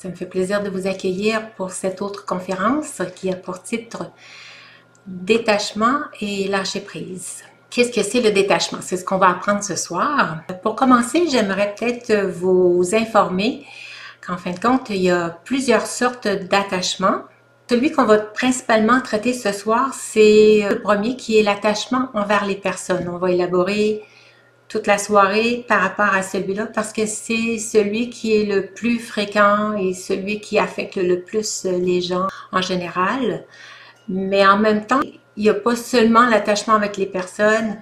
Ça me fait plaisir de vous accueillir pour cette autre conférence qui a pour titre « Détachement et lâcher prise ». Qu'est-ce que c'est le détachement? C'est ce qu'on va apprendre ce soir. Pour commencer, j'aimerais peut-être vous informer qu'en fin de compte, il y a plusieurs sortes d'attachements. Celui qu'on va principalement traiter ce soir, c'est le premier qui est l'attachement envers les personnes. On va élaborer toute la soirée par rapport à celui-là parce que c'est celui qui est le plus fréquent et celui qui affecte le plus les gens en général. Mais en même temps, il n'y a pas seulement l'attachement avec les personnes.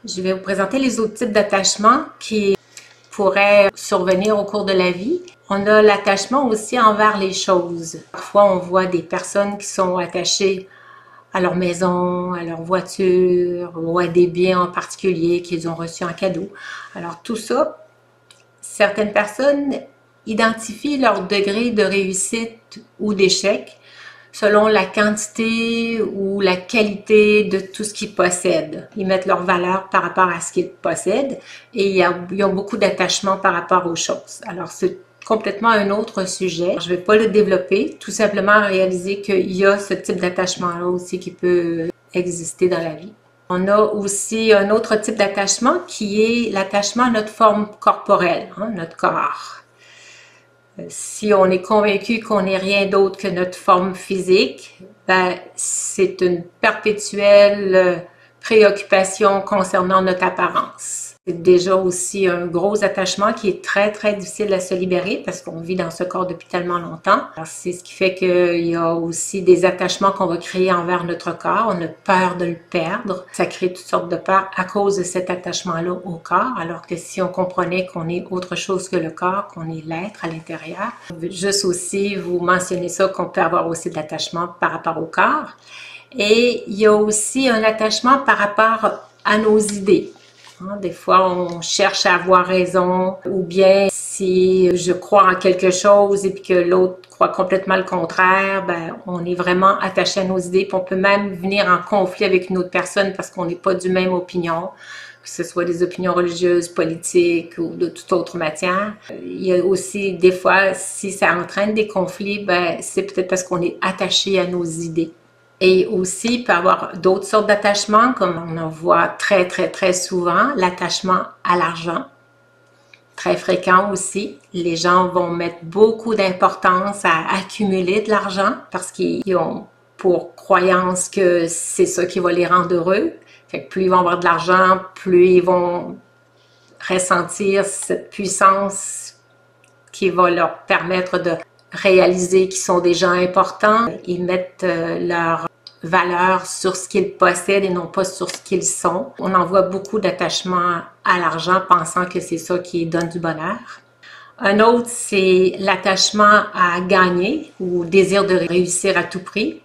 Je vais vous présenter les autres types d'attachements qui pourraient survenir au cours de la vie. On a l'attachement aussi envers les choses. Parfois, on voit des personnes qui sont attachées à leur maison, à leur voiture ou à des biens en particulier qu'ils ont reçus en cadeau. Alors tout ça, certaines personnes identifient leur degré de réussite ou d'échec selon la quantité ou la qualité de tout ce qu'ils possèdent. Ils mettent leur valeur par rapport à ce qu'ils possèdent et ils ont beaucoup d'attachement par rapport aux choses. Alors c'est complètement un autre sujet. Je ne vais pas le développer, tout simplement réaliser qu'il y a ce type d'attachement-là aussi qui peut exister dans la vie. On a aussi un autre type d'attachement qui est l'attachement à notre forme corporelle, notre corps. Si on est convaincu qu'on n'est rien d'autre que notre forme physique, ben, c'est une perpétuelle préoccupation concernant notre apparence. C'est déjà aussi un gros attachement qui est très, très difficile à se libérer parce qu'on vit dans ce corps depuis tellement longtemps. C'est ce qui fait qu'il y a aussi des attachements qu'on va créer envers notre corps. On a peur de le perdre. Ça crée toutes sortes de peurs à cause de cet attachement-là au corps, alors que si on comprenait qu'on est autre chose que le corps, qu'on est l'être à l'intérieur. Je veux juste aussi vous mentionner ça, qu'on peut avoir aussi de l'attachement par rapport au corps. Et il y a aussi un attachement par rapport à nos idées. Des fois, on cherche à avoir raison, ou bien si je crois en quelque chose et puis que l'autre croit complètement le contraire, ben, on est vraiment attaché à nos idées, puis on peut même venir en conflit avec une autre personne parce qu'on n'est pas du même opinion, que ce soit des opinions religieuses, politiques ou de toute autre matière. Il y a aussi des fois, si ça entraîne des conflits, ben, c'est peut-être parce qu'on est attaché à nos idées. Et aussi, il peut y avoir d'autres sortes d'attachements, comme on en voit très, très, très souvent, l'attachement à l'argent, très fréquent aussi. Les gens vont mettre beaucoup d'importance à accumuler de l'argent parce qu'ils ont pour croyance que c'est ça qui va les rendre heureux. Fait que plus ils vont avoir de l'argent, plus ils vont ressentir cette puissance qui va leur permettre de réaliser qu'ils sont des gens importants. Ils mettent leur valeur sur ce qu'ils possèdent et non pas sur ce qu'ils sont. On en voit beaucoup d'attachement à l'argent pensant que c'est ça qui donne du bonheur. Un autre, c'est l'attachement à gagner ou le désir de réussir à tout prix.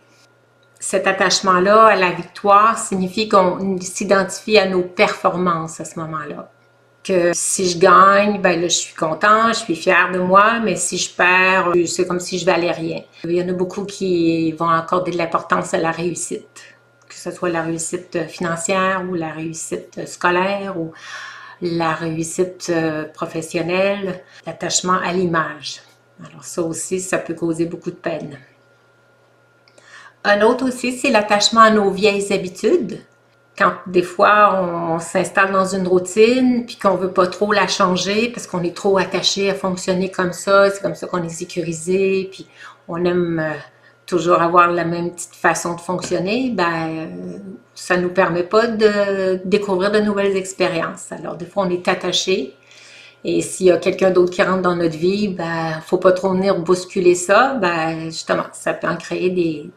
Cet attachement-là à la victoire signifie qu'on s'identifie à nos performances à ce moment-là. Que si je gagne, ben là, je suis content, je suis fière de moi, mais si je perds, c'est comme si je valais rien. Il y en a beaucoup qui vont accorder de l'importance à la réussite, que ce soit la réussite financière ou la réussite scolaire ou la réussite professionnelle, l'attachement à l'image. Alors ça aussi, ça peut causer beaucoup de peine. Un autre aussi, c'est l'attachement à nos vieilles habitudes. Quand des fois on s'installe dans une routine puis qu'on veut pas trop la changer parce qu'on est trop attaché à fonctionner comme ça, c'est comme ça qu'on est sécurisé, puis on aime toujours avoir la même petite façon de fonctionner, ben ça nous permet pas de découvrir de nouvelles expériences. Alors des fois on est attaché et s'il y a quelqu'un d'autre qui rentre dans notre vie, ben faut pas trop venir bousculer ça, ben justement ça peut en créer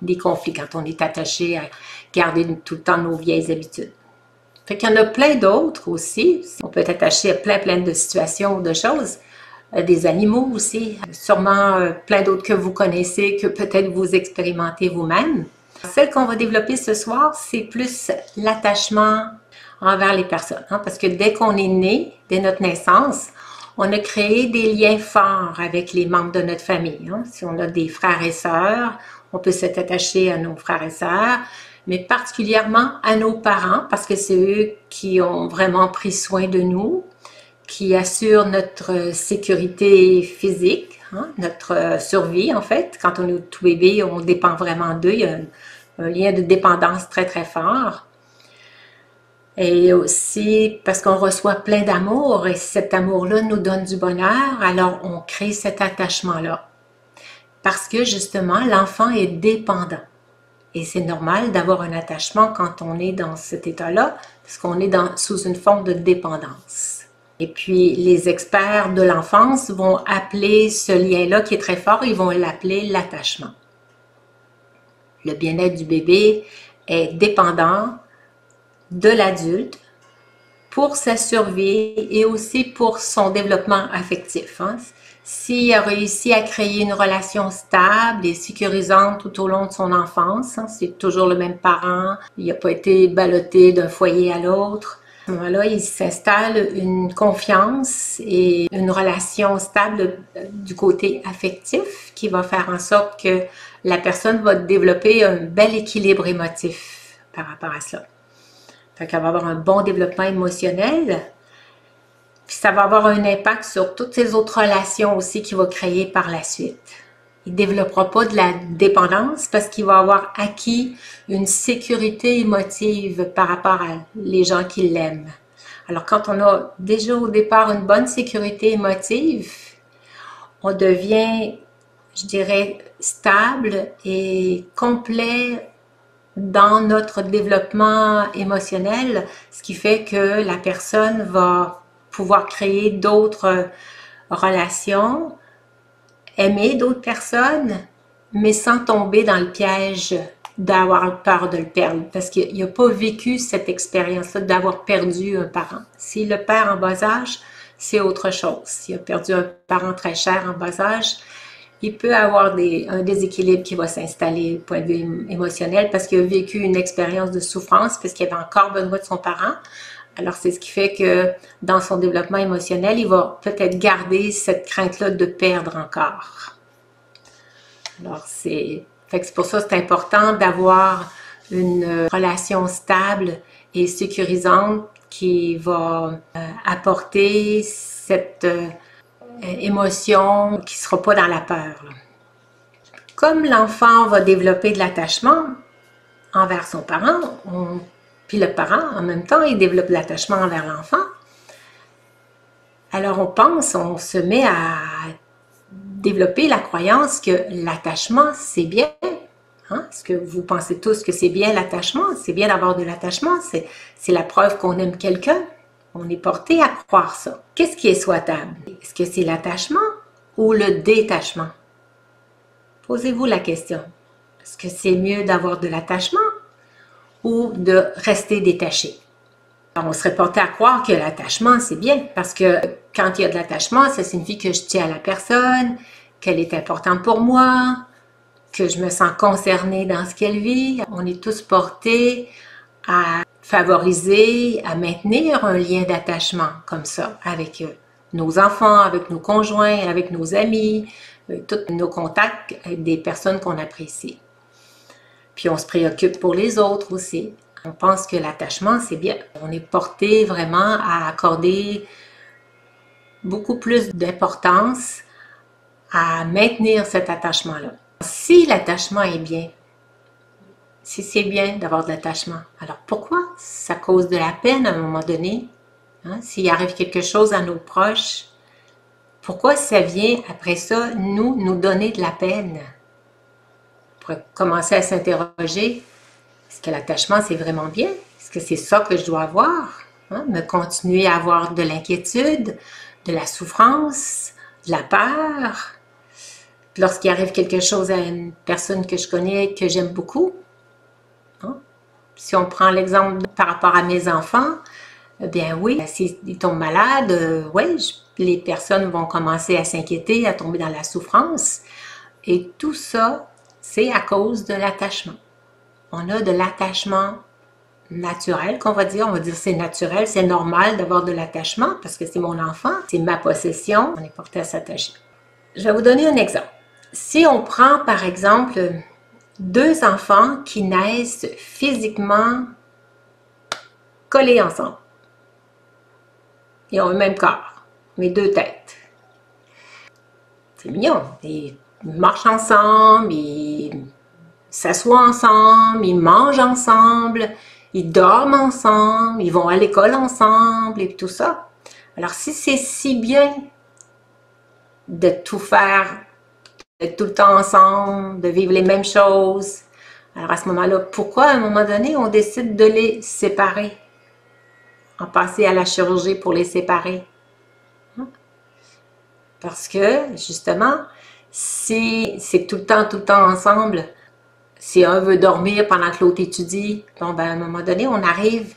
des conflits quand on est attaché à garder tout le temps nos vieilles habitudes. Fait qu'il y en a plein d'autres aussi. On peut être attaché à plein de situations ou de choses. Des animaux aussi. Sûrement plein d'autres que vous connaissez, que peut-être vous expérimentez vous-même. Celle qu'on va développer ce soir, c'est plus l'attachement envers les personnes. Parce que dès qu'on est né, dès notre naissance, on a créé des liens forts avec les membres de notre famille. Si on a des frères et sœurs, on peut s'être attaché à nos frères et sœurs, mais particulièrement à nos parents, parce que c'est eux qui ont vraiment pris soin de nous, qui assurent notre sécurité physique, hein, notre survie en fait. Quand on est tout bébé, on dépend vraiment d'eux. Il y a un lien de dépendance très très fort. Et aussi parce qu'on reçoit plein d'amour et cet amour-là nous donne du bonheur, alors on crée cet attachement-là. Parce que justement, l'enfant est dépendant. Et c'est normal d'avoir un attachement quand on est dans cet état-là, parce qu'on est sous une forme de dépendance. Et puis, les experts de l'enfance vont appeler ce lien-là qui est très fort, ils vont l'appeler l'attachement. Le bien-être du bébé est dépendant de l'adulte pour sa survie et aussi pour son développement affectif. Hein. S'il a réussi à créer une relation stable et sécurisante tout au long de son enfance, hein, c'est toujours le même parent, il n'a pas été ballotté d'un foyer à l'autre, à ce moment-là, il s'installe une confiance et une relation stable du côté affectif qui va faire en sorte que la personne va développer un bel équilibre émotif par rapport à cela. Fait qu'elle va avoir un bon développement émotionnel, puis ça va avoir un impact sur toutes ces autres relations aussi qu'il va créer par la suite. Il ne développera pas de la dépendance parce qu'il va avoir acquis une sécurité émotive par rapport à les gens qui l'aiment. Alors quand on a déjà au départ une bonne sécurité émotive, on devient, je dirais, stable et complet dans notre développement émotionnel, ce qui fait que la personne va pouvoir créer d'autres relations, aimer d'autres personnes, mais sans tomber dans le piège d'avoir peur de le perdre, parce qu'il n'a pas vécu cette expérience-là d'avoir perdu un parent. S'il le perd en bas âge, c'est autre chose. S'il a perdu un parent très cher en bas âge, il peut avoir un déséquilibre qui va s'installer au point de vue émotionnel parce qu'il a vécu une expérience de souffrance, parce qu'il avait encore besoin de son parent. Alors, c'est ce qui fait que dans son développement émotionnel, il va peut-être garder cette crainte-là de perdre encore. Alors, c'est pour ça que c'est important d'avoir une relation stable et sécurisante qui va apporter cette émotion qui ne sera pas dans la peur. Comme l'enfant va développer de l'attachement envers son parent, puis le parent, en même temps, il développe de l'attachement envers l'enfant, alors on se met à développer la croyance que l'attachement, c'est bien. Hein? Est-ce que vous pensez tous que c'est bien l'attachement? C'est bien d'avoir de l'attachement, c'est la preuve qu'on aime quelqu'un. On est porté à croire ça. Qu'est-ce qui est souhaitable? Est-ce que c'est l'attachement ou le détachement? Posez-vous la question. Est-ce que c'est mieux d'avoir de l'attachement ou de rester détaché? Alors, on serait porté à croire que l'attachement, c'est bien, parce que quand il y a de l'attachement, ça signifie que je tiens à la personne, qu'elle est importante pour moi, que je me sens concernée dans ce qu'elle vit. On est tous portés à favoriser, à maintenir un lien d'attachement comme ça avec nos enfants, avec nos conjoints, avec nos amis, tous nos contacts avec des personnes qu'on apprécie. Puis on se préoccupe pour les autres aussi. On pense que l'attachement, c'est bien. On est porté vraiment à accorder beaucoup plus d'importance à maintenir cet attachement-là. Si l'attachement est bien, si c'est bien d'avoir de l'attachement, alors pourquoi ça cause de la peine à un moment donné? Hein? S'il arrive quelque chose à nos proches, pourquoi ça vient après ça nous donner de la peine? On pourrait commencer à s'interroger, est-ce que l'attachement c'est vraiment bien? Est-ce que c'est ça que je dois avoir? Hein? Me continuer à avoir de l'inquiétude, de la souffrance, de la peur? Lorsqu'il arrive quelque chose à une personne que je connais, que j'aime beaucoup, hein? Si on prend l'exemple par rapport à mes enfants, eh bien oui, s'ils tombent malades, oui, les personnes vont commencer à s'inquiéter, à tomber dans la souffrance. Et tout ça, c'est à cause de l'attachement. On a de l'attachement naturel, on va dire c'est naturel, c'est normal d'avoir de l'attachement parce que c'est mon enfant, c'est ma possession, on est porté à s'attacher. Je vais vous donner un exemple. Si on prend par exemple deux enfants qui naissent physiquement collés ensemble, ils ont le même corps, mais deux têtes. c'est mignon. Ils marchent ensemble, ils s'assoient ensemble, ils mangent ensemble, ils dorment ensemble, ils vont à l'école ensemble et tout ça. Alors, si c'est si bien de tout faire, d'être tout le temps ensemble, de vivre les mêmes choses, alors à ce moment-là, pourquoi à un moment donné, on décide de les séparer? En passer à la chirurgie pour les séparer? Parce que, justement, si c'est tout le temps ensemble, si un veut dormir pendant que l'autre étudie, bon, ben, à un moment donné, on arrive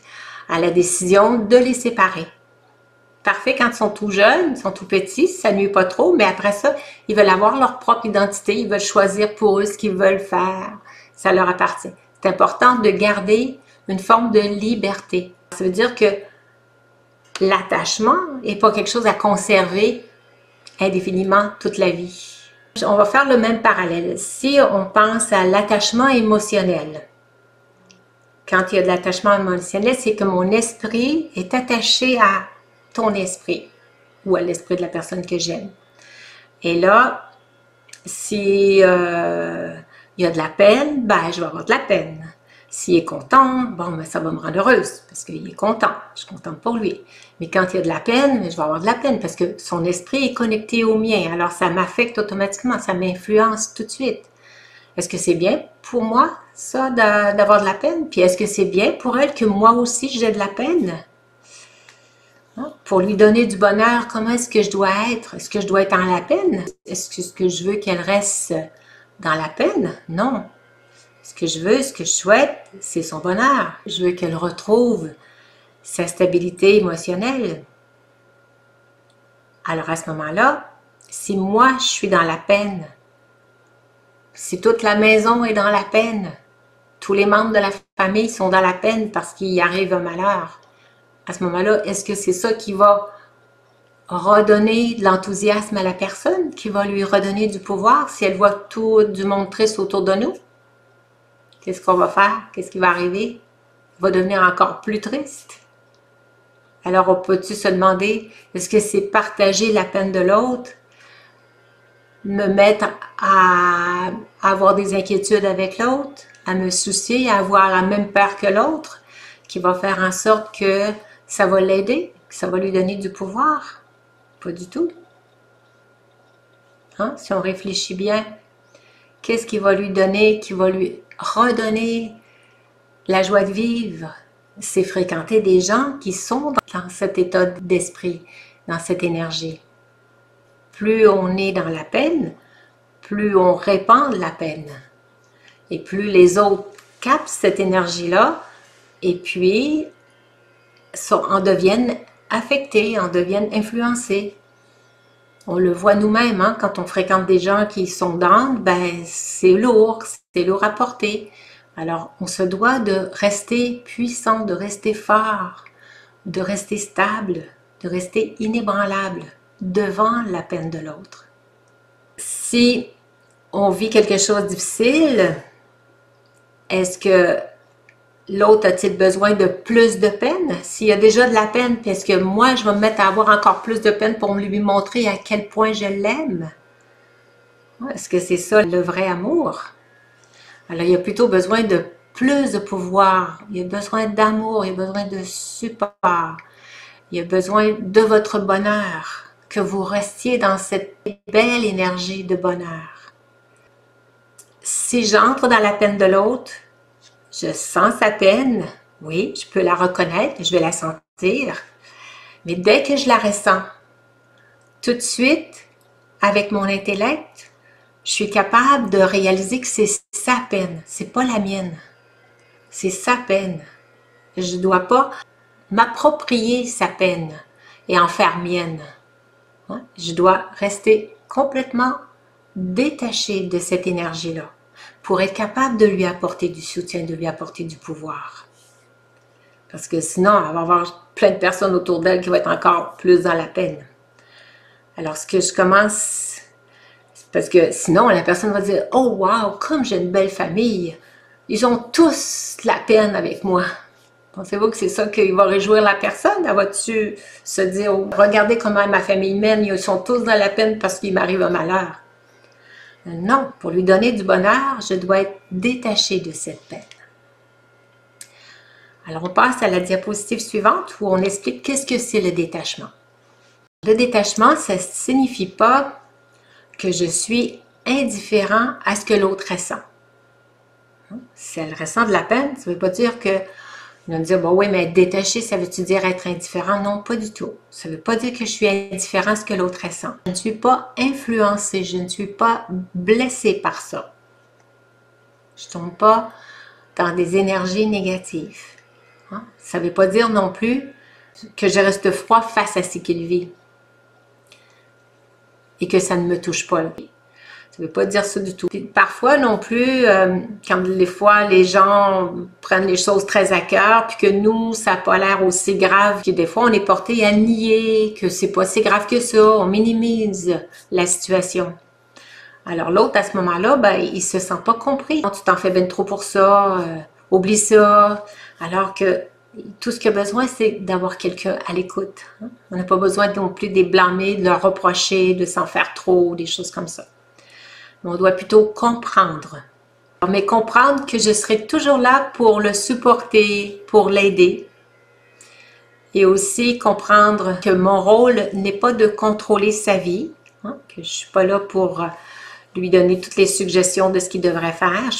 à la décision de les séparer. Parfait quand ils sont tout jeunes, ils sont tout petits, ça ne nuit pas trop, mais après ça, ils veulent avoir leur propre identité, ils veulent choisir pour eux ce qu'ils veulent faire, ça leur appartient. C'est important de garder une forme de liberté. Ça veut dire que l'attachement n'est pas quelque chose à conserver indéfiniment toute la vie. On va faire le même parallèle. Si on pense à l'attachement émotionnel, quand il y a de l'attachement émotionnel, c'est que mon esprit est attaché à ton esprit ou à l'esprit de la personne que j'aime. Et là, si il y a de la peine, ben, je vais avoir de la peine. S'il est content, bon, ben, ça va me rendre heureuse parce qu'il est content. Je suis contente pour lui. Mais quand il y a de la peine, je vais avoir de la peine parce que son esprit est connecté au mien. Alors, ça m'affecte automatiquement, ça m'influence tout de suite. Est-ce que c'est bien pour moi, ça, d'avoir de la peine? Puis est-ce que c'est bien pour elle que moi aussi, j'ai de la peine? Pour lui donner du bonheur, comment est-ce que je dois être? Est-ce que je dois être dans la peine? Est-ce que je veux qu'elle reste dans la peine? Non. Ce que je veux, ce que je souhaite, c'est son bonheur. Je veux qu'elle retrouve sa stabilité émotionnelle. Alors à ce moment-là, si moi je suis dans la peine, si toute la maison est dans la peine, tous les membres de la famille sont dans la peine parce qu'il y arrive un malheur, à ce moment-là, est-ce que c'est ça qui va redonner de l'enthousiasme à la personne, qui va lui redonner du pouvoir si elle voit tout du monde triste autour de nous? Qu'est-ce qu'on va faire? Qu'est-ce qui va arriver? Elle va devenir encore plus triste. Alors, on peut-tu se demander, est-ce que c'est partager la peine de l'autre, me mettre à avoir des inquiétudes avec l'autre, à me soucier, à avoir la même peur que l'autre, qui va faire en sorte que ça va l'aider, que ça va lui donner du pouvoir? Pas du tout. Hein? Si on réfléchit bien, qu'est-ce qui va lui donner, qui va lui redonner la joie de vivre? C'est fréquenter des gens qui sont dans cet état d'esprit, dans cette énergie. Plus on est dans la peine, plus on répand de la peine. Et plus les autres captent cette énergie-là, et puis en deviennent affectés, en deviennent influencés. On le voit nous-mêmes, hein, quand on fréquente des gens qui sont down, ben c'est lourd à porter. Alors, on se doit de rester puissant, de rester fort, de rester stable, de rester inébranlable devant la peine de l'autre. Si on vit quelque chose de difficile, est-ce que l'autre a-t-il besoin de plus de peine? S'il y a déjà de la peine, puis est-ce que moi, je vais me mettre à avoir encore plus de peine pour lui montrer à quel point je l'aime? Est-ce que c'est ça le vrai amour? Alors, il y a plutôt besoin de plus de pouvoir, il y a besoin d'amour, il y a besoin de support, il y a besoin de votre bonheur, que vous restiez dans cette belle énergie de bonheur. Si j'entre dans la peine de l'autre, je sens sa peine, oui, je peux la reconnaître, je vais la sentir, mais dès que je la ressens, tout de suite, avec mon intellect, je suis capable de réaliser que c'est sa peine, c'est pas la mienne. C'est sa peine. Je ne dois pas m'approprier sa peine et en faire mienne. Je dois rester complètement détachée de cette énergie-là pour être capable de lui apporter du soutien, de lui apporter du pouvoir. Parce que sinon, elle va avoir plein de personnes autour d'elle qui vont être encore plus dans la peine. Alors, ce que je commence... Parce que sinon, la personne va dire « Oh wow, comme j'ai une belle famille, ils ont tous de la peine avec moi. » Pensez-vous que c'est ça qui va réjouir la personne? Elle va-tu se dire, oh, regardez comment ma famille mène, ils sont tous dans la peine parce qu'il m'arrive un malheur. Non, pour lui donner du bonheur, je dois être détachée de cette peine. Alors, on passe à la diapositive suivante où on explique qu'est-ce que c'est le détachement. Le détachement, ça ne signifie pas que je suis indifférent à ce que l'autre ressent. Si elle ressent de la peine, ça ne veut pas dire que on va me dire, bon oui, mais être détaché, ça veut-tu dire être indifférent? Non, pas du tout. Ça ne veut pas dire que je suis indifférent à ce que l'autre ressent. Je ne suis pas influencée, je ne suis pas blessée par ça. Je ne tombe pas dans des énergies négatives. Hein? Ça ne veut pas dire non plus que je reste froid face à ce qu'il vit et que ça ne me touche pas. Ça ne veut pas dire ça du tout. Puis parfois non plus, quand des fois les gens prennent les choses très à cœur, puis que nous, ça n'a pas l'air aussi grave, que des fois on est porté à nier, que c'est pas si grave que ça, on minimise la situation. Alors l'autre, à ce moment-là, ben, il se sent pas compris. Tu t'en fais bien trop pour ça, oublie ça. Alors que tout ce qu'il a besoin, c'est d'avoir quelqu'un à l'écoute. Hein? On n'a pas besoin non plus de les blâmer, de leur reprocher, de s'en faire trop, des choses comme ça. Mais on doit plutôt comprendre. Mais comprendre que je serai toujours là pour le supporter, pour l'aider. Et aussi comprendre que mon rôle n'est pas de contrôler sa vie, hein, que je ne suis pas là pour lui donner toutes les suggestions de ce qu'il devrait faire.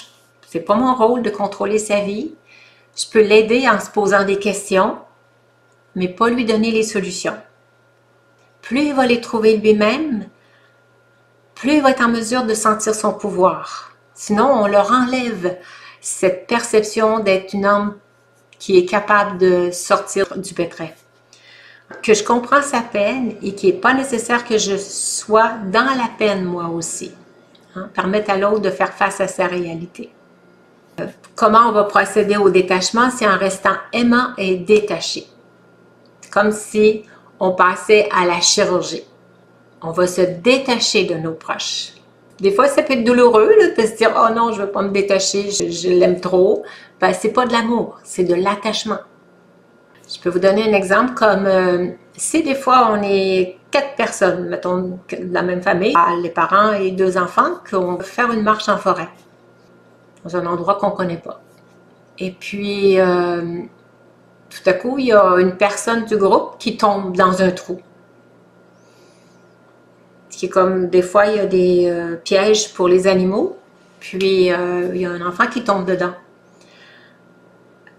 Ce n'est pas mon rôle de contrôler sa vie. Je peux l'aider en se posant des questions, mais pas lui donner les solutions. Plus il va les trouver lui-même, plus il va être en mesure de sentir son pouvoir. Sinon, on leur enlève cette perception d'être une âme qui est capable de sortir du pétrin. Que je comprends sa peine et qu'il n'est pas nécessaire que je sois dans la peine moi aussi. Hein, permettre à l'autre de faire face à sa réalité. Comment on va procéder au détachement? C'est en restant aimant et détaché. Comme si on passait à la chirurgie. On va se détacher de nos proches. Des fois, ça peut être douloureux là, de se dire « Oh non, je ne veux pas me détacher, je l'aime trop. » Ben, ce n'est pas de l'amour, c'est de l'attachement. Je peux vous donner un exemple comme si des fois on est 4 personnes, mettons de la même famille, les parents et 2 enfants, qu'on veut faire une marche en forêt, dans un endroit qu'on ne connaît pas. Et puis, tout à coup, il y a une personne du groupe qui tombe dans un trou. Qui est comme, des fois, il y a des pièges pour les animaux, puis il y a un enfant qui tombe dedans.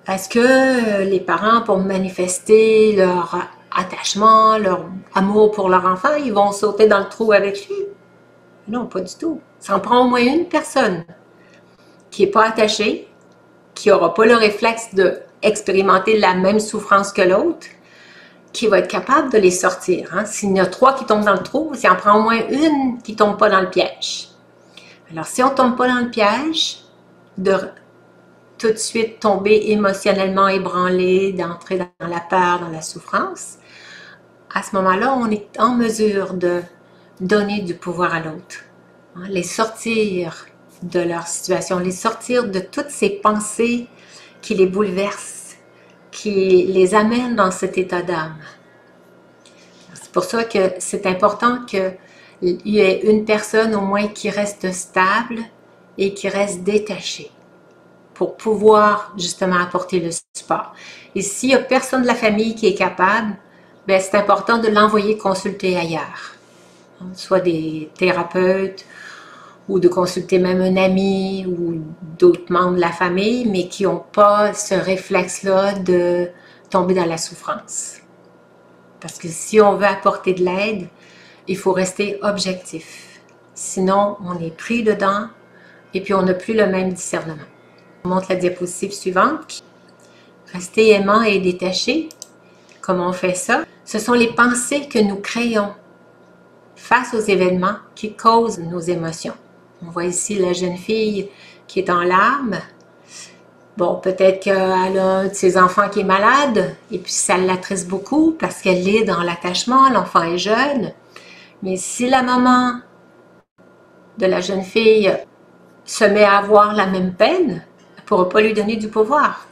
Est-ce que les parents, pour manifester leur attachement, leur amour pour leur enfant, ils vont sauter dans le trou avec lui? Non, pas du tout. Ça en prend au moins une personne qui n'est pas attachée, qui n'aura pas le réflexe d'expérimenter la même souffrance que l'autre, qui va être capable de les sortir. Hein? S'il y en a 3 qui tombent dans le trou, ça en prend au moins une qui ne tombe pas dans le piège. Alors, si on ne tombe pas dans le piège, de tout de suite tomber émotionnellement ébranlé, d'entrer dans la peur, dans la souffrance, à ce moment-là, on est en mesure de donner du pouvoir à l'autre. Hein? Les sortir de leur situation, les sortir de toutes ces pensées qui les bouleversent, qui les amène dans cet état d'âme. C'est pour ça que c'est important qu'il y ait une personne au moins qui reste stable et qui reste détachée pour pouvoir justement apporter le support. Et s'il n'y a personne de la famille qui est capable, ben c'est important de l'envoyer consulter ailleurs, soit des thérapeutes ou de consulter même un ami ou d'autres membres de la famille, mais qui n'ont pas ce réflexe-là de tomber dans la souffrance. Parce que si on veut apporter de l'aide, il faut rester objectif. Sinon, on est pris dedans et puis on n'a plus le même discernement. On montre la diapositive suivante. Rester aimant et détaché. Comment on fait ça? Ce sont les pensées que nous créons face aux événements qui causent nos émotions. On voit ici la jeune fille qui est en larmes. Bon, peut-être qu'elle a un de ses enfants qui est malade et puis ça l'attriste beaucoup parce qu'elle est dans l'attachement, l'enfant est jeune. Mais si la maman de la jeune fille se met à avoir la même peine, elle ne pourra pas lui donner du pouvoir.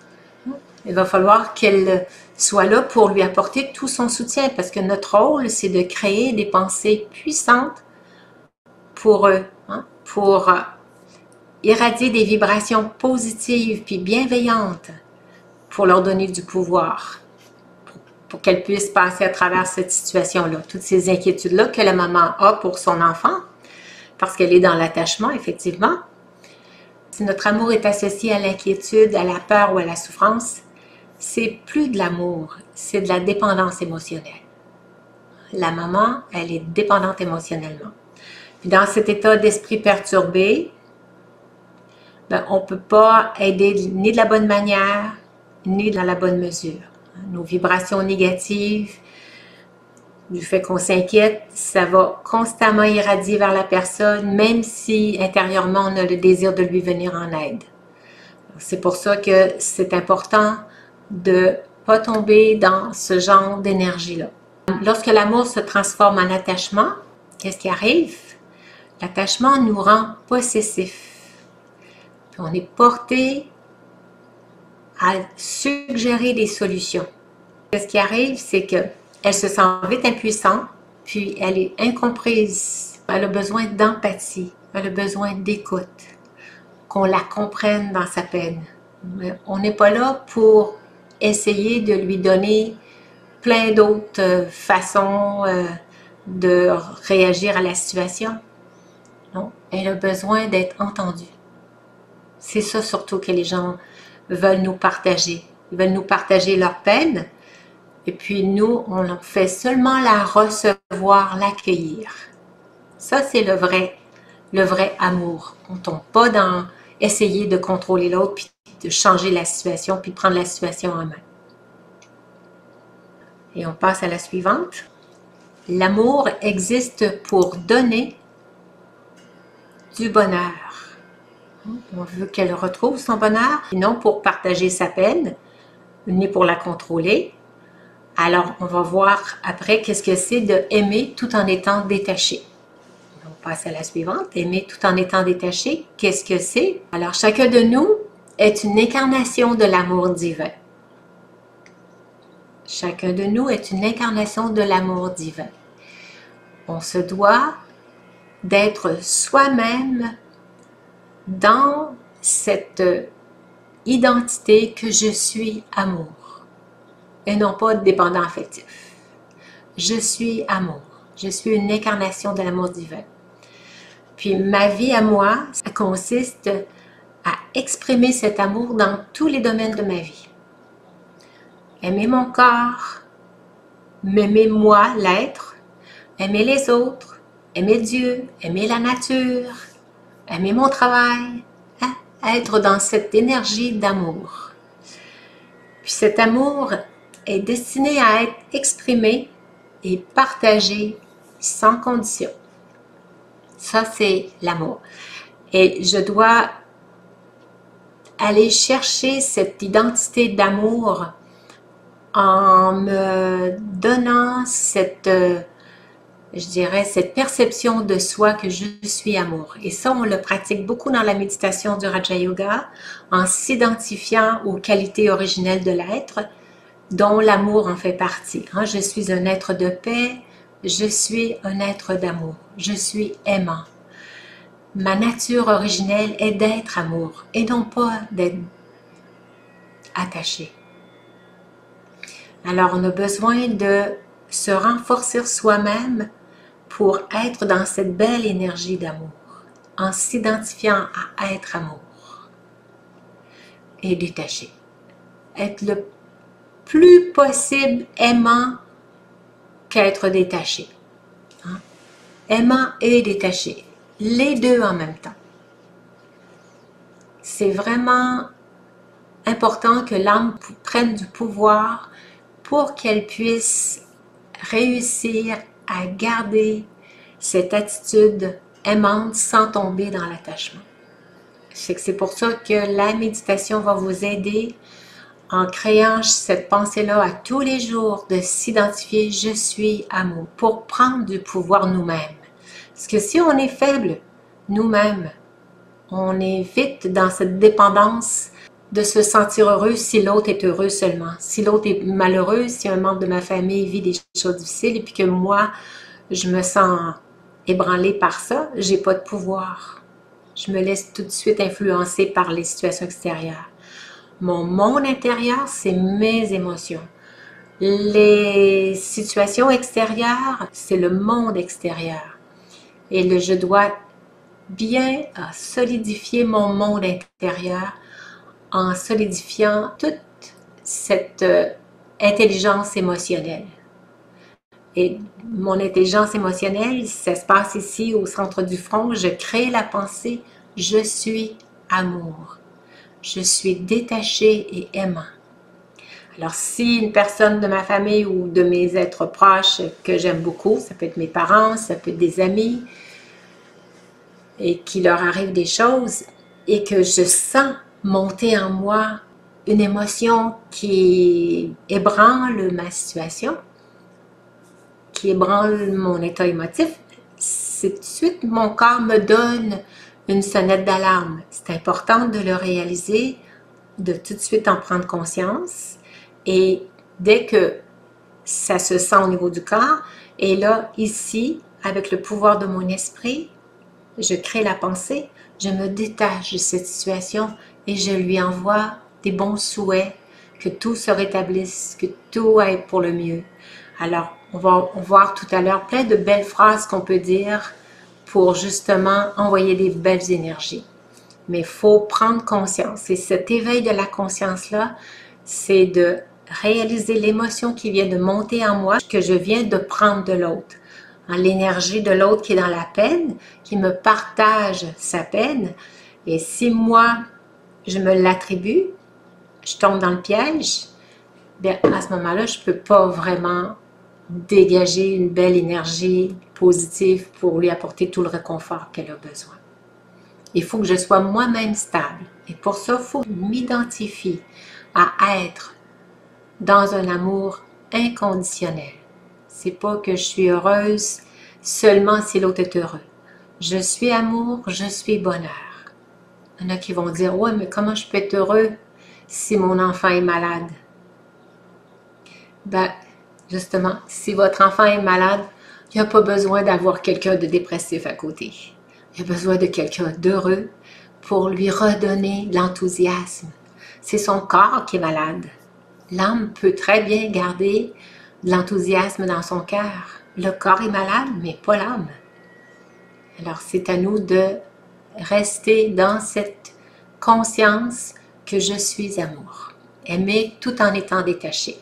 Il va falloir qu'elle soit là pour lui apporter tout son soutien, parce que notre rôle, c'est de créer des pensées puissantes pour eux, hein, pour irradier des vibrations positives puis bienveillantes pour leur donner du pouvoir, pour qu'elle puisse passer à travers cette situation-là, toutes ces inquiétudes-là que la maman a pour son enfant, parce qu'elle est dans l'attachement, effectivement. Si notre amour est associé à l'inquiétude, à la peur ou à la souffrance, c'est plus de l'amour, c'est de la dépendance émotionnelle. La maman, elle est dépendante émotionnellement. Puis dans cet état d'esprit perturbé, ben, on ne peut pas aider ni de la bonne manière, ni dans la bonne mesure. Nos vibrations négatives, du fait qu'on s'inquiète, ça va constamment irradier vers la personne, même si intérieurement on a le désir de lui venir en aide. C'est pour ça que c'est important de ne pas tomber dans ce genre d'énergie-là. Lorsque l'amour se transforme en attachement, qu'est-ce qui arrive? L'attachement nous rend possessifs. Puis on est porté à suggérer des solutions. Ce qui arrive, c'est qu'elle se sent vite impuissante, puis elle est incomprise. Elle a besoin d'empathie, elle a besoin d'écoute, qu'on la comprenne dans sa peine. Mais on n'est pas là pour essayer de lui donner plein d'autres façons de réagir à la situation. Non, elle a besoin d'être entendue. C'est ça surtout que les gens veulent nous partager. Ils veulent nous partager leur peine, et puis nous, on fait seulement la recevoir, l'accueillir. Ça, c'est le vrai amour. On ne tombe pas dans essayer de contrôler l'autre, puis de changer la situation, puis de prendre la situation en main. Et on passe à la suivante. L'amour existe pour donner du bonheur. On veut qu'elle retrouve son bonheur, et non pour partager sa peine, ni pour la contrôler. Alors, on va voir après qu'est-ce que c'est de aimer tout en étant détaché. On passe à la suivante. Aimer tout en étant détaché, qu'est-ce que c'est? Alors, chacun de nous est une incarnation de l'amour divin. Chacun de nous est une incarnation de l'amour divin. On se doit d'être soi-même dans cette identité que je suis amour et non pas dépendant affectif. Je suis amour. Je suis une incarnation de l'amour divin. Puis ma vie à moi, ça consiste à exprimer cet amour dans tous les domaines de ma vie. Aimer mon corps, m'aimer moi, l'être, aimer les autres, aimer Dieu, aimer la nature, aimer mon travail, hein? Être dans cette énergie d'amour. Puis cet amour est destiné à être exprimé et partagé sans condition. Ça, c'est l'amour. Et je dois aller chercher cette identité d'amour en me donnant cette, je dirais, cette perception de soi que je suis amour. Et ça, on le pratique beaucoup dans la méditation du Raja Yoga, en s'identifiant aux qualités originelles de l'être, dont l'amour en fait partie. Je suis un être de paix, je suis un être d'amour, je suis aimant. Ma nature originelle est d'être amour et non pas d'être attaché. Alors, on a besoin de se renforcer soi-même pour être dans cette belle énergie d'amour, en s'identifiant à être amour et détaché. Être le plus possible aimant qu'être détaché. Aimant et détaché, les deux en même temps. C'est vraiment important que l'âme prenne du pouvoir pour qu'elle puisse réussir à garder cette attitude aimante sans tomber dans l'attachement. C'est pour ça que la méditation va vous aider en créant cette pensée-là à tous les jours de s'identifier « je suis amour » pour prendre du pouvoir nous-mêmes. Parce que si on est faible nous-mêmes, on est vite dans cette dépendance de se sentir heureux si l'autre est heureux seulement. Si l'autre est malheureux, si un membre de ma famille vit des choses difficiles et puis que moi, je me sens ébranlée par ça, j'ai pas de pouvoir. Je me laisse tout de suite influencer par les situations extérieures. Mon monde intérieur, c'est mes émotions. Les situations extérieures, c'est le monde extérieur. Et je dois bien solidifier mon monde intérieur en solidifiant toute cette intelligence émotionnelle. Et mon intelligence émotionnelle, ça se passe ici au centre du front. Je crée la pensée « Je suis amour ». Je suis détaché et aimant. Alors, si une personne de ma famille ou de mes êtres proches que j'aime beaucoup, ça peut être mes parents, ça peut être des amis, et qu'il leur arrive des choses, et que je sens monter en moi une émotion qui ébranle ma situation, qui ébranle mon état émotif, c'est tout de suite mon corps me donne une sonnette d'alarme. C'est important de le réaliser, de tout de suite en prendre conscience. Et dès que ça se sent au niveau du corps, et là, ici, avec le pouvoir de mon esprit, je crée la pensée, je me détache de cette situation et je lui envoie des bons souhaits, que tout se rétablisse, que tout aille pour le mieux. Alors, on va voir tout à l'heure plein de belles phrases qu'on peut dire pour justement envoyer des belles énergies. Mais il faut prendre conscience. Et cet éveil de la conscience-là, c'est de réaliser l'émotion qui vient de monter en moi, que je viens de prendre de l'autre. L'énergie de l'autre qui est dans la peine, qui me partage sa peine. Et si moi, je me l'attribue, je tombe dans le piège, bien, à ce moment-là, je ne peux pas vraiment dégager une belle énergie positive pour lui apporter tout le réconfort qu'elle a besoin. Il faut que je sois moi-même stable. Et pour ça, il faut que je m'identifie à être dans un amour inconditionnel. C'est pas que je suis heureuse seulement si l'autre est heureux. Je suis amour, je suis bonheur. Il y en a qui vont dire « Ouais, mais comment je peux être heureux si mon enfant est malade? » Ben, justement, si votre enfant est malade, il n'y a pas besoin d'avoir quelqu'un de dépressif à côté. Il y a besoin de quelqu'un d'heureux pour lui redonner de l'enthousiasme. C'est son corps qui est malade. L'âme peut très bien garder de l'enthousiasme dans son cœur. Le corps est malade, mais pas l'âme. Alors, c'est à nous de rester dans cette conscience que je suis amour. Aimer tout en étant détaché.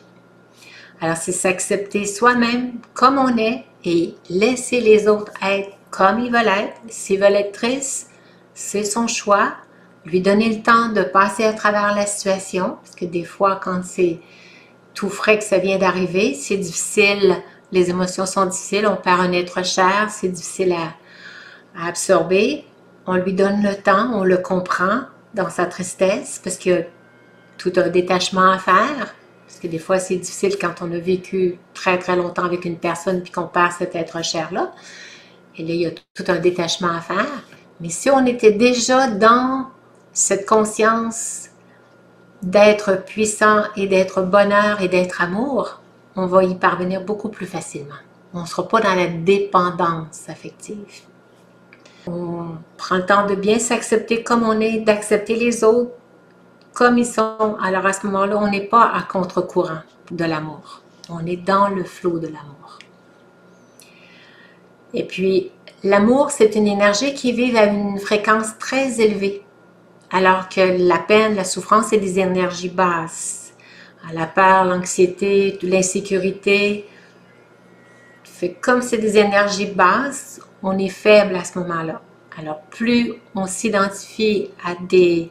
Alors, c'est s'accepter soi-même comme on est et laisser les autres être comme ils veulent être. S'ils veulent être tristes, c'est son choix. Lui donner le temps de passer à travers la situation, parce que des fois, quand c'est tout frais que ça vient d'arriver, c'est difficile, les émotions sont difficiles, on perd un être cher, c'est difficile à absorber. On lui donne le temps, on le comprend dans sa tristesse, parce qu'il y a tout un détachement à faire. Parce que des fois, c'est difficile quand on a vécu très, très longtemps avec une personne puis qu'on perd cet être cher-là. Et là, il y a tout un détachement à faire. Mais si on était déjà dans cette conscience d'être puissant et d'être bonheur et d'être amour, on va y parvenir beaucoup plus facilement. On ne sera pas dans la dépendance affective. On prend le temps de bien s'accepter comme on est, d'accepter les autres comme ils sont. Alors à ce moment-là, on n'est pas à contre-courant de l'amour. On est dans le flot de l'amour. Et puis, l'amour, c'est une énergie qui vit à une fréquence très élevée. Alors que la peine, la souffrance, c'est des énergies basses. La peur, l'anxiété, l'insécurité. Comme c'est des énergies basses, on est faible à ce moment-là. Alors, plus on s'identifie à des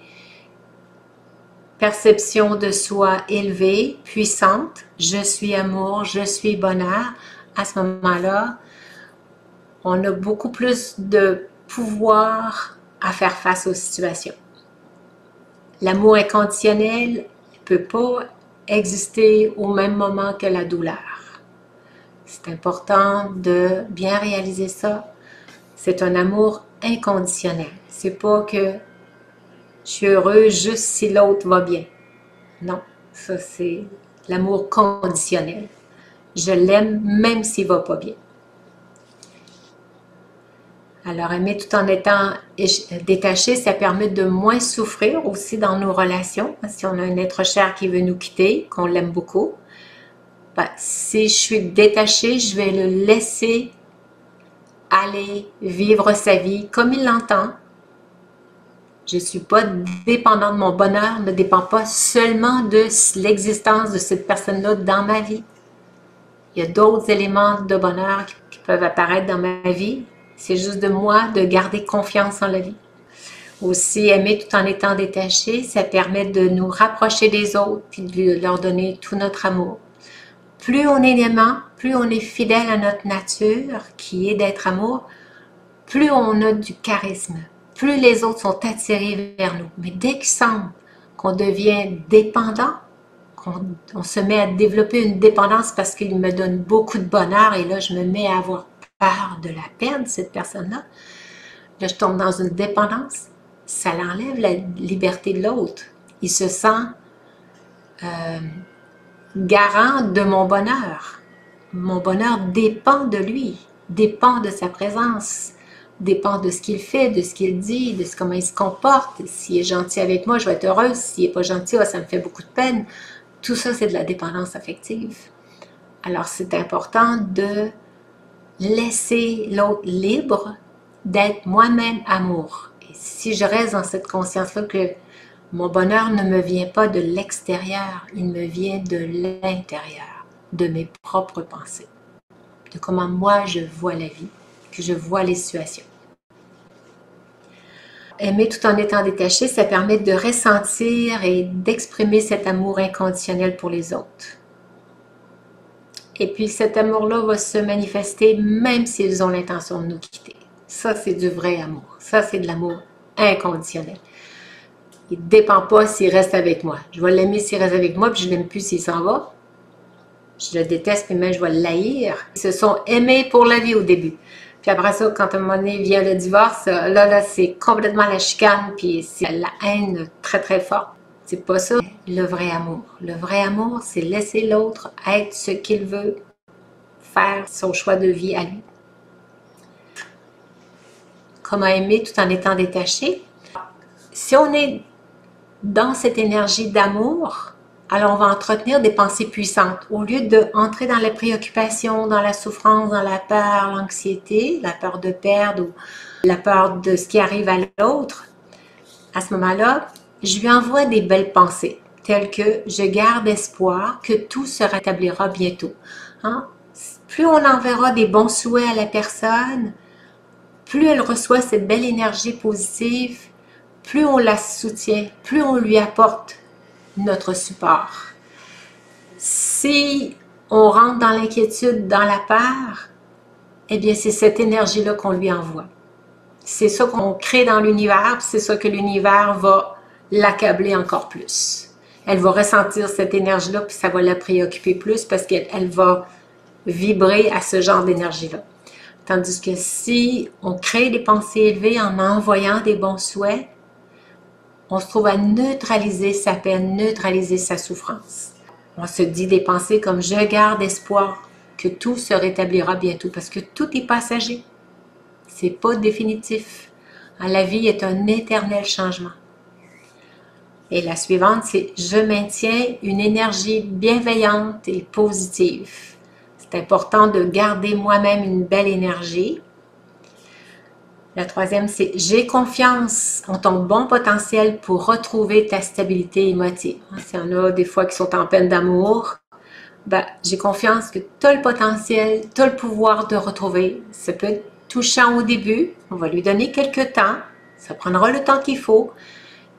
perceptions de soi élevées, puissantes, je suis amour, je suis bonheur, à ce moment-là, on a beaucoup plus de pouvoir à faire face aux situations. L'amour inconditionnel ne peut pas exister au même moment que la douleur. C'est important de bien réaliser ça. C'est un amour inconditionnel. C'est pas que Je suis heureux juste si l'autre va bien. Non, ça c'est l'amour conditionnel. Je l'aime même s'il va pas bien. Alors, aimer tout en étant détaché, ça permet de moins souffrir aussi dans nos relations. Si on a un être cher qui veut nous quitter, qu'on l'aime beaucoup, ben, si je suis détachée, je vais le laisser aller vivre sa vie comme il l'entend. Je ne suis pas dépendant de mon bonheur, ne dépend pas seulement de l'existence de cette personne-là dans ma vie. Il y a d'autres éléments de bonheur qui peuvent apparaître dans ma vie. C'est juste de moi de garder confiance en la vie. Aussi, aimer tout en étant détaché, ça permet de nous rapprocher des autres et de leur donner tout notre amour. Plus on est aimant, plus on est fidèle à notre nature, qui est d'être amour, plus on a du charisme, plus les autres sont attirés vers nous. Mais dès qu'il semble qu'on devient dépendant, qu'on se met à développer une dépendance parce qu'il me donne beaucoup de bonheur et là, je me mets à avoir peur de la perdre, cette personne-là. Là, je tombe dans une dépendance. Ça l'enlève la liberté de l'autre. Il se sent garant de mon bonheur. Mon bonheur dépend de lui, dépend de sa présence, dépend de ce qu'il fait, de ce qu'il dit, de comment il se comporte. S'il est gentil avec moi, je vais être heureuse. S'il n'est pas gentil, ça me fait beaucoup de peine. Tout ça, c'est de la dépendance affective. Alors, c'est important de laisser l'autre libre d'être moi-même amour. Et si je reste dans cette conscience-là que mon bonheur ne me vient pas de l'extérieur, il me vient de l'intérieur, de mes propres pensées, de comment moi je vois la vie, que je vois les situations. Aimer tout en étant détaché, ça permet de ressentir et d'exprimer cet amour inconditionnel pour les autres. Et puis cet amour-là va se manifester même s'ils ont l'intention de nous quitter. Ça, c'est du vrai amour. Ça, c'est de l'amour inconditionnel. Il ne dépend pas s'il reste avec moi. Je vais l'aimer s'il reste avec moi, puis je ne l'aime plus s'il s'en va. Je le déteste, puis même je vais l'haïr. Ils se sont aimés pour la vie au début. Puis après ça, quand à un moment donné vient le divorce, là c'est complètement la chicane, puis c'est la haine très très forte. C'est pas ça le vrai amour. Le vrai amour, c'est laisser l'autre être ce qu'il veut, faire son choix de vie à lui. Comment aimer tout en étant détaché? Si on est dans cette énergie d'amour, alors on va entretenir des pensées puissantes. Au lieu d'entrer dans la préoccupation, dans la souffrance, dans la peur, l'anxiété, la peur de perdre ou la peur de ce qui arrive à l'autre, à ce moment-là, je lui envoie des belles pensées, telles que je garde espoir que tout se rétablira bientôt. Hein? Plus on enverra des bons souhaits à la personne, plus elle reçoit cette belle énergie positive, plus on la soutient, plus on lui apporte notre support. Si on rentre dans l'inquiétude, dans la peur, eh bien c'est cette énergie-là qu'on lui envoie. C'est ça qu'on crée dans l'univers, c'est ça que l'univers va l'accabler encore plus. Elle va ressentir cette énergie-là, puis ça va la préoccuper plus parce qu'elle va vibrer à ce genre d'énergie-là. Tandis que si on crée des pensées élevées en envoyant des bons souhaits, on se trouve à neutraliser sa peine, neutraliser sa souffrance. On se dit des pensées comme « je garde espoir que tout se rétablira bientôt » parce que tout est passager. C'est pas définitif. La vie est un éternel changement. Et la suivante, c'est « je maintiens une énergie bienveillante et positive ». C'est important de garder moi-même une belle énergie. La troisième, c'est « j'ai confiance en ton bon potentiel pour retrouver ta stabilité émotive ». S'il y en a des fois qui sont en peine d'amour, ben, j'ai confiance que tu as le potentiel, tu as le pouvoir de retrouver. Ça peut être touchant au début, on va lui donner quelques temps, ça prendra le temps qu'il faut,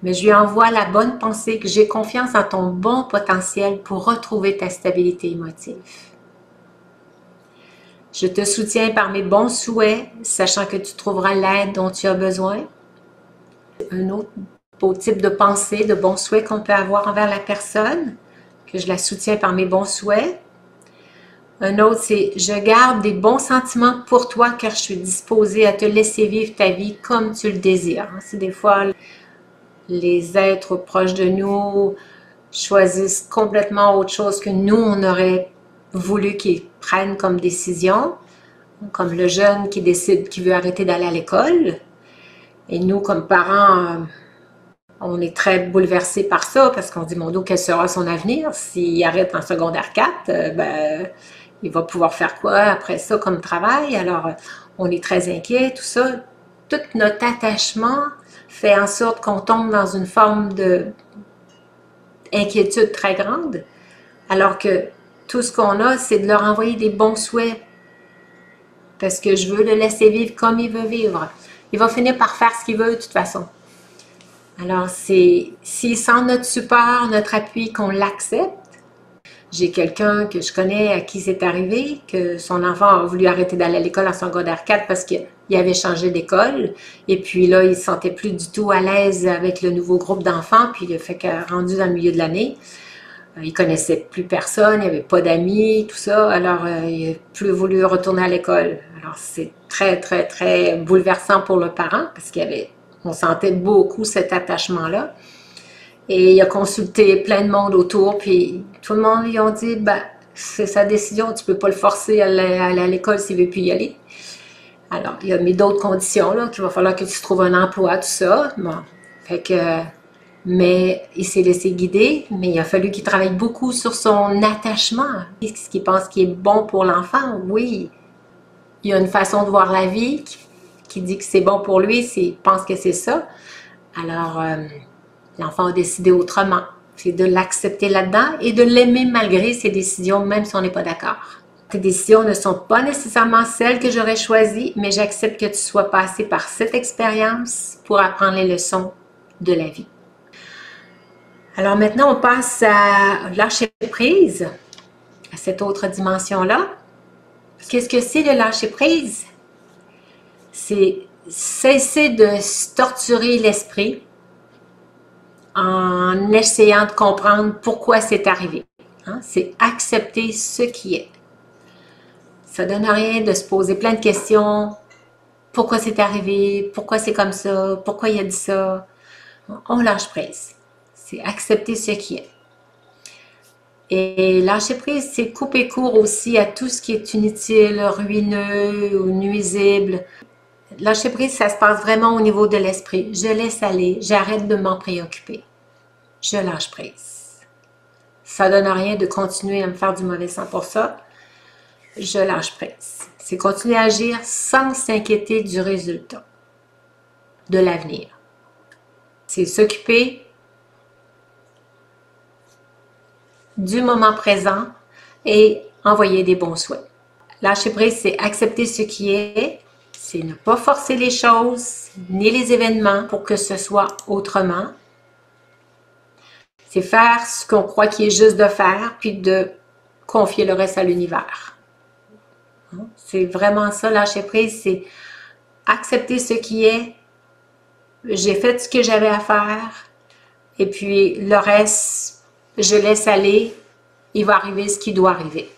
mais je lui envoie la bonne pensée que j'ai confiance en ton bon potentiel pour retrouver ta stabilité émotive. Je te soutiens par mes bons souhaits, sachant que tu trouveras l'aide dont tu as besoin. Un autre beau type de pensée, de bons souhaits qu'on peut avoir envers la personne, que je la soutiens par mes bons souhaits. Un autre, c'est « je garde des bons sentiments pour toi car je suis disposée à te laisser vivre ta vie comme tu le désires ». C'est des fois les êtres proches de nous choisissent complètement autre chose que nous, on aurait voulu qu'ils prennent comme décision, comme le jeune qui décide qu'il veut arrêter d'aller à l'école. Et nous, comme parents, on est très bouleversés par ça parce qu'on dit, mon Dieu, quel sera son avenir? S'il arrête en secondaire 4, ben, il va pouvoir faire quoi après ça comme travail? Alors, on est très inquiets, tout ça. Tout notre attachement fait en sorte qu'on tombe dans une forme d'inquiétude très grande, alors que tout ce qu'on a, c'est de leur envoyer des bons souhaits parce que je veux le laisser vivre comme il veut vivre. Il va finir par faire ce qu'il veut de toute façon. Alors, c'est sans notre support, notre appui, qu'on l'accepte. J'ai quelqu'un que je connais à qui c'est arrivé, que son enfant a voulu arrêter d'aller à l'école en secondaire 4 parce qu'il avait changé d'école. Et puis là, il ne se sentait plus du tout à l'aise avec le nouveau groupe d'enfants. Puis il a fait que, rendu dans le milieu de l'année, il ne connaissait plus personne, il n'y avait pas d'amis, tout ça. Alors, il n'a plus voulu retourner à l'école. Alors, c'est très, très, très bouleversant pour le parent parce on sentait beaucoup cet attachement-là. Et il a consulté plein de monde autour, puis tout le monde lui a dit, ben, c'est sa décision, tu ne peux pas le forcer à aller à l'école s'il ne veut plus y aller. Alors, il a mis d'autres conditions, là, qu'il va falloir que tu trouves un emploi, tout ça. Bon, fait que, mais il s'est laissé guider, mais il a fallu qu'il travaille beaucoup sur son attachement. Ce qu'il pense qui est bon pour l'enfant, oui. Il y a une façon de voir la vie qui dit que c'est bon pour lui, s'il pense que c'est ça. Alors, l'enfant a décidé autrement. C'est de l'accepter là-dedans et de l'aimer malgré ses décisions, même si on n'est pas d'accord. Tes décisions ne sont pas nécessairement celles que j'aurais choisies, mais j'accepte que tu sois passé par cette expérience pour apprendre les leçons de la vie. Alors maintenant, on passe à lâcher prise, à cette autre dimension-là. Qu'est-ce que c'est le lâcher prise? C'est cesser de se torturer l'esprit en essayant de comprendre pourquoi c'est arrivé. Hein? C'est accepter ce qui est. Ça ne donne rien de se poser plein de questions. Pourquoi c'est arrivé? Pourquoi c'est comme ça? Pourquoi il a dit ça? On lâche prise. C'est accepter ce qui est. Et lâcher prise, c'est couper court aussi à tout ce qui est inutile, ruineux ou nuisible. Lâcher prise, ça se passe vraiment au niveau de l'esprit. Je laisse aller, j'arrête de m'en préoccuper. Je lâche prise. Ça ne donne rien de continuer à me faire du mauvais sang pour ça. Je lâche prise. C'est continuer à agir sans s'inquiéter du résultat, de l'avenir. C'est s'occuper du moment présent et envoyer des bons souhaits. Lâcher prise, c'est accepter ce qui est, c'est ne pas forcer les choses ni les événements pour que ce soit autrement. C'est faire ce qu'on croit qu'il est juste de faire, puis de confier le reste à l'univers. C'est vraiment ça, lâcher prise, c'est accepter ce qui est. J'ai fait ce que j'avais à faire, et puis le reste, je laisse aller, il va arriver ce qui doit arriver.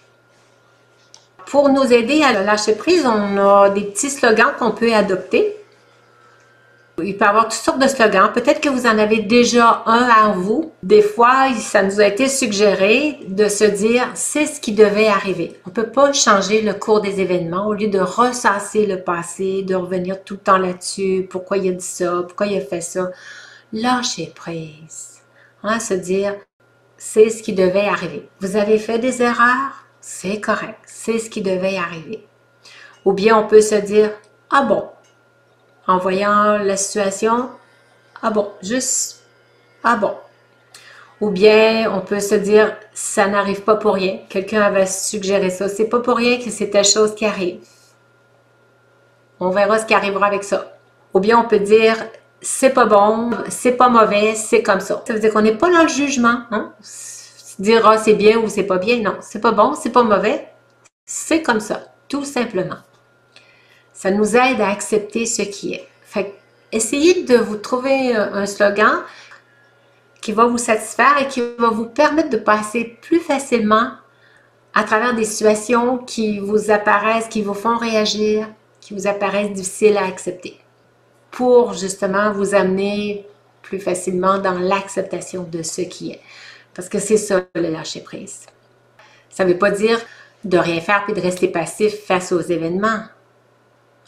Pour nous aider à lâcher prise, on a des petits slogans qu'on peut adopter. Il peut y avoir toutes sortes de slogans. Peut-être que vous en avez déjà un à vous. Des fois, ça nous a été suggéré de se dire « c'est ce qui devait arriver ». On ne peut pas changer le cours des événements. Au lieu de ressasser le passé, de revenir tout le temps là-dessus, pourquoi il a dit ça, pourquoi il a fait ça. Lâcher prise. Hein, se dire « c'est ce qui devait arriver ». Vous avez fait des erreurs? C'est correct. C'est ce qui devait arriver. Ou bien on peut se dire « ah bon ». En voyant la situation, ah bon, juste, ah bon. Ou bien, on peut se dire, ça n'arrive pas pour rien. Quelqu'un avait suggéré ça. C'est pas pour rien que c'est telle chose qui arrive. On verra ce qui arrivera avec ça. Ou bien, on peut dire, c'est pas bon, c'est pas mauvais, c'est comme ça. Ça veut dire qu'on n'est pas dans le jugement. Hein? Dire, ah, c'est bien ou c'est pas bien. Non, c'est pas bon, c'est pas mauvais. C'est comme ça, tout simplement. Ça nous aide à accepter ce qui est. Fait essayez de vous trouver un slogan qui va vous satisfaire et qui va vous permettre de passer plus facilement à travers des situations qui vous apparaissent, qui vous font réagir, qui vous apparaissent difficiles à accepter. Pour justement vous amener plus facilement dans l'acceptation de ce qui est. Parce que c'est ça, le lâcher-prise. Ça ne veut pas dire de rien faire puis de rester passif face aux événements.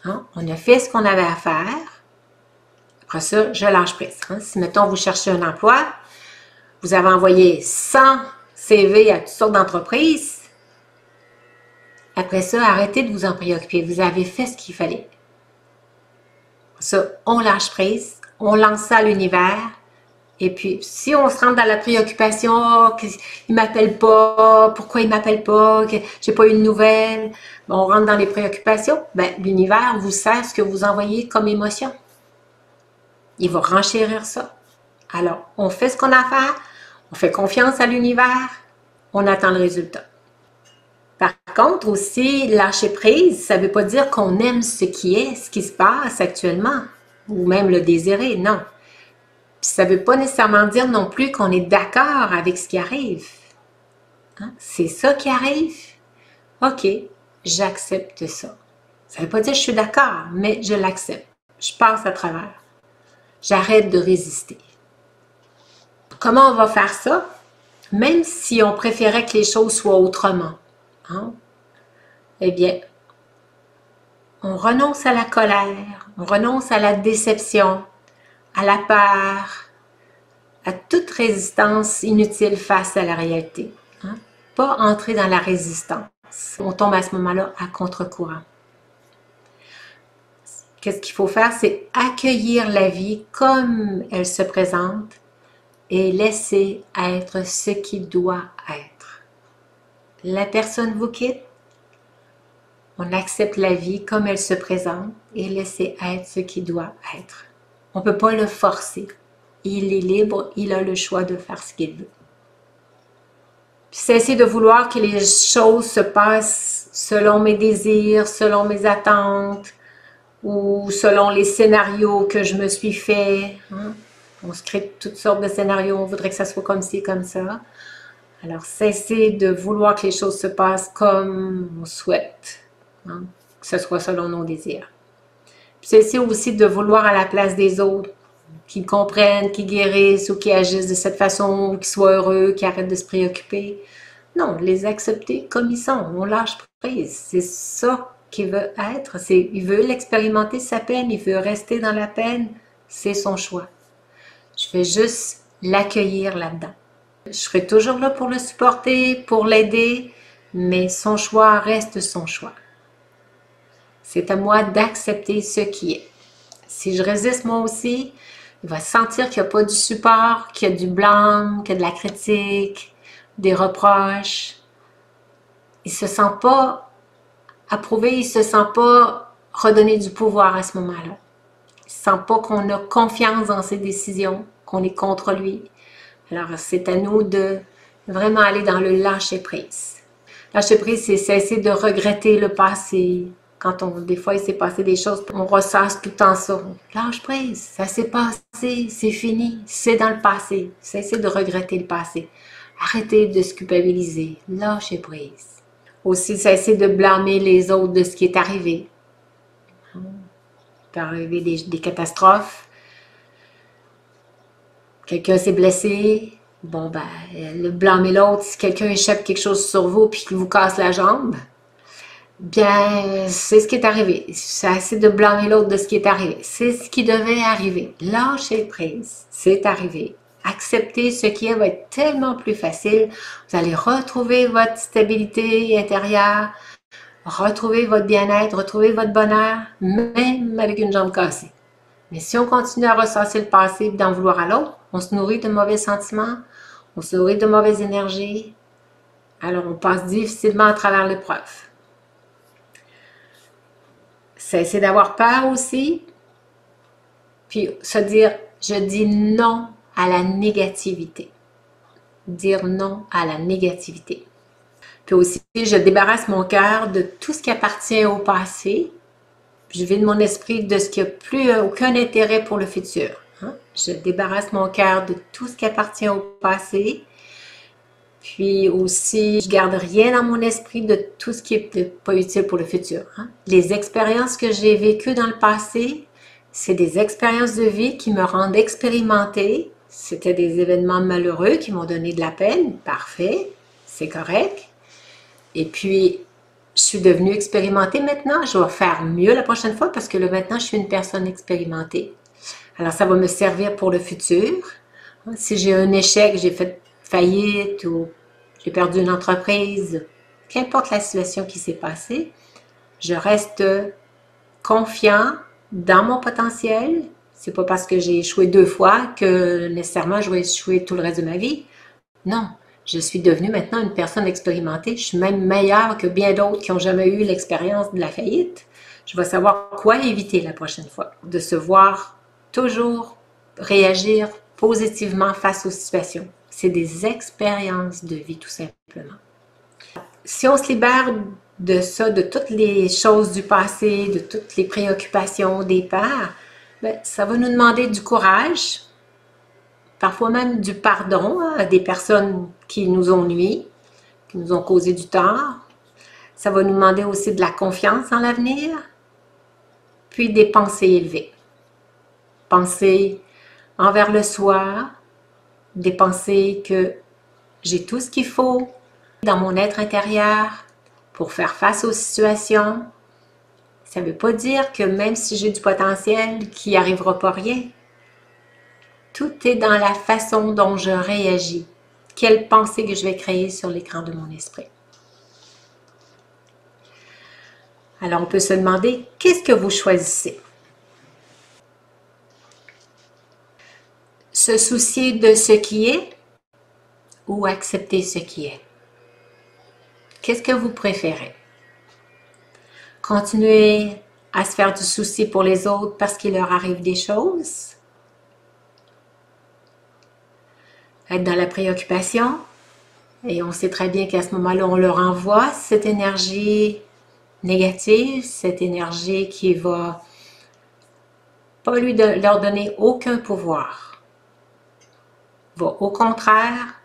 Hein? On a fait ce qu'on avait à faire. Après ça, je lâche prise. Hein? Si, mettons, vous cherchez un emploi, vous avez envoyé 100 CV à toutes sortes d'entreprises, après ça, arrêtez de vous en préoccuper. Vous avez fait ce qu'il fallait. Ça, on lâche prise, on lance ça à l'univers. Et puis, si on se rentre dans la préoccupation, oh, il ne m'appelle pas, pourquoi il ne m'appelle pas, que j'ai pas eu de nouvelles, on rentre dans les préoccupations, ben, l'univers vous sert ce que vous envoyez comme émotion. Il va renchérir ça. Alors, on fait ce qu'on a à faire, on fait confiance à l'univers, on attend le résultat. Par contre, aussi, lâcher prise, ça ne veut pas dire qu'on aime ce qui est, ce qui se passe actuellement, ou même le désirer, non. Puis ça ne veut pas nécessairement dire non plus qu'on est d'accord avec ce qui arrive. Hein? C'est ça qui arrive? OK, j'accepte ça. Ça ne veut pas dire que je suis d'accord, mais je l'accepte. Je passe à travers. J'arrête de résister. Comment on va faire ça? Même si on préférait que les choses soient autrement. Hein? Eh bien, on renonce à la colère, on renonce à la déception, à la peur, à toute résistance inutile face à la réalité. Hein? Pas entrer dans la résistance. On tombe à ce moment-là à contre-courant. Qu'est-ce qu'il faut faire? C'est accueillir la vie comme elle se présente et laisser être ce qui doit être. La personne vous quitte, on accepte la vie comme elle se présente et laisser être ce qui doit être. On ne peut pas le forcer. Il est libre, il a le choix de faire ce qu'il veut. Puis cesser de vouloir que les choses se passent selon mes désirs, selon mes attentes ou selon les scénarios que je me suis fait. Hein? On se crée toutes sortes de scénarios, on voudrait que ça soit comme ci, comme ça. Alors, cessez de vouloir que les choses se passent comme on souhaite, hein, que ce soit selon nos désirs. Puis cessez aussi de vouloir à la place des autres, qu'ils comprennent, qu'ils guérissent ou qu'ils agissent de cette façon, ou qu'ils soient heureux, qu'ils arrêtent de se préoccuper. Non, les accepter comme ils sont, on lâche prise. C'est ça qu'il veut être. Il veut l'expérimenter sa peine, il veut rester dans la peine, c'est son choix. Je vais juste l'accueillir là-dedans. Je serai toujours là pour le supporter, pour l'aider, mais son choix reste son choix. C'est à moi d'accepter ce qui est. Si je résiste moi aussi, il va sentir qu'il n'y a pas du support, qu'il y a du blâme, qu'il y a de la critique, des reproches. Il ne se sent pas approuvé, il ne se sent pas redonner du pouvoir à ce moment-là. Il ne sent pas qu'on a confiance dans ses décisions, qu'on est contre lui. Alors, c'est à nous de vraiment aller dans le lâcher-prise. Lâcher-prise, c'est cesser de regretter le passé. Quand des fois, il s'est passé des choses, on ressasse tout le temps ça. Lâche-prise, ça s'est passé, c'est fini, c'est dans le passé. Cessez de regretter le passé. Arrêtez de se culpabiliser. Lâcher-prise. Aussi, cessez de blâmer les autres de ce qui est arrivé. Il peut arriver des catastrophes. Quelqu'un s'est blessé, bon ben, le blâmer l'autre, si quelqu'un échappe quelque chose sur vous puis qu'il vous casse la jambe, bien, c'est ce qui est arrivé. C'est assez de blâmer l'autre de ce qui est arrivé. C'est ce qui devait arriver. Lâchez prise, c'est arrivé. Accepter ce qui est va être tellement plus facile. Vous allez retrouver votre stabilité intérieure, retrouver votre bien-être, retrouver votre bonheur, même avec une jambe cassée. Mais si on continue à ressasser le passé et d'en vouloir à l'autre, on se nourrit de mauvais sentiments, on se nourrit de mauvaises énergies, alors on passe difficilement à travers l'épreuve. Cesser d'avoir peur aussi, puis se dire « je dis non à la négativité ». Dire non à la négativité. Puis aussi, je débarrasse mon cœur de tout ce qui appartient au passé. Je vide mon esprit de ce qui n'a plus aucun intérêt pour le futur. Hein? Je débarrasse mon cœur de tout ce qui appartient au passé. Puis aussi, je ne garde rien dans mon esprit de tout ce qui n'est pas utile pour le futur. Hein? Les expériences que j'ai vécues dans le passé, C'est des expériences de vie qui me rendent expérimentée. C'était des événements malheureux qui m'ont donné de la peine. Parfait, c'est correct. Et puis, je suis devenue expérimentée maintenant. Je vais faire mieux la prochaine fois parce que là, maintenant, je suis une personne expérimentée. Alors, ça va me servir pour le futur. Si j'ai un échec, j'ai fait faillite ou j'ai perdu une entreprise, qu'importe la situation qui s'est passée, je reste confiant dans mon potentiel. C'est pas parce que j'ai échoué 2 fois que nécessairement je vais échouer tout le reste de ma vie. Non, je suis devenue maintenant une personne expérimentée. Je suis même meilleure que bien d'autres qui n'ont jamais eu l'expérience de la faillite. Je vais savoir quoi éviter la prochaine fois. De se voir toujours réagir positivement face aux situations. C'est des expériences de vie, tout simplement. Si on se libère de ça, de toutes les choses du passé, de toutes les préoccupations des pères, ben, ça va nous demander du courage, parfois même du pardon à des personnes qui nous ont nui, qui nous ont causé du tort. Ça va nous demander aussi de la confiance en l'avenir, puis des pensées élevées. Pensées envers le soi, des pensées que j'ai tout ce qu'il faut dans mon être intérieur pour faire face aux situations. Ça ne veut pas dire que même si j'ai du potentiel, qu'il n'y arrivera pas rien. Tout est dans la façon dont je réagis. Quelle pensée que je vais créer sur l'écran de mon esprit. Alors, on peut se demander, qu'est-ce que vous choisissez? Se soucier de ce qui est ou accepter ce qui est? Qu'est-ce que vous préférez? Continuer à se faire du souci pour les autres parce qu'il leur arrive des choses? Être dans la préoccupation? Et on sait très bien qu'à ce moment-là, on leur envoie cette énergie négative, cette énergie qui va pas leur donner aucun pouvoir. Va au contraire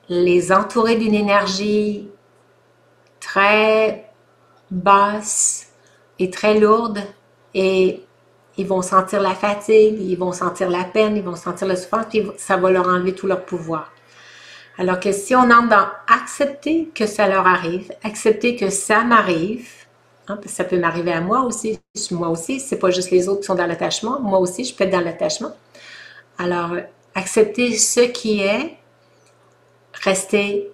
les entourer d'une énergie très basse et très lourde, et ils vont sentir la fatigue, ils vont sentir la peine, ils vont sentir la souffrance, puis ça va leur enlever tout leur pouvoir. Alors que si on entre dans accepter que ça leur arrive, accepter que ça m'arrive, hein, parce que ça peut m'arriver à moi aussi, c'est pas juste les autres qui sont dans l'attachement, moi aussi je peux être dans l'attachement. Alors, accepter ce qui est, rester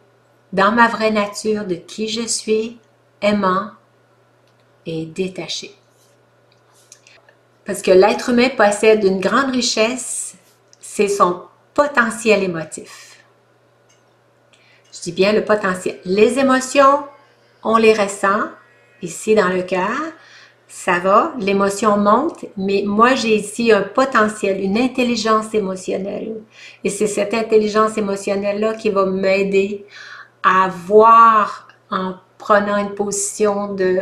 dans ma vraie nature de qui je suis, aimant et détaché. Parce que l'être humain possède une grande richesse, c'est son potentiel émotif. Je dis bien le potentiel. Les émotions, on les ressent ici dans le cœur, ça va, l'émotion monte, mais moi j'ai ici un potentiel, une intelligence émotionnelle. Et c'est cette intelligence émotionnelle-là qui va m'aider à voir en prenant une position de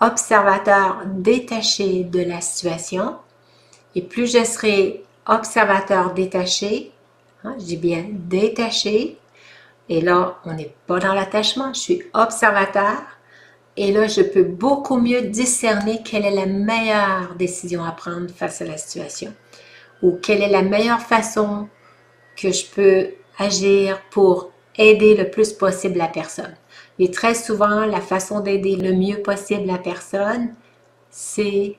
observateur détaché de la situation. Et plus je serai observateur détaché, hein, je dis bien détaché, et là, on n'est pas dans l'attachement, je suis observateur, et là, je peux beaucoup mieux discerner quelle est la meilleure décision à prendre face à la situation, ou quelle est la meilleure façon que je peux agir pour aider le plus possible la personne. Et très souvent, la façon d'aider le mieux possible la personne, c'est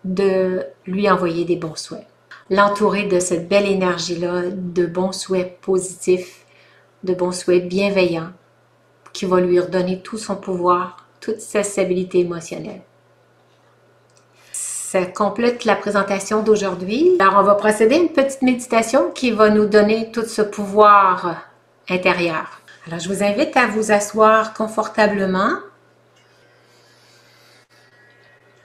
de lui envoyer des bons souhaits. L'entourer de cette belle énergie-là, de bons souhaits positifs, de bons souhaits bienveillants, qui va lui redonner tout son pouvoir, toute sa stabilité émotionnelle. Ça complète la présentation d'aujourd'hui. Alors, on va procéder à une petite méditation qui va nous donner tout ce pouvoir intérieur. Alors, je vous invite à vous asseoir confortablement.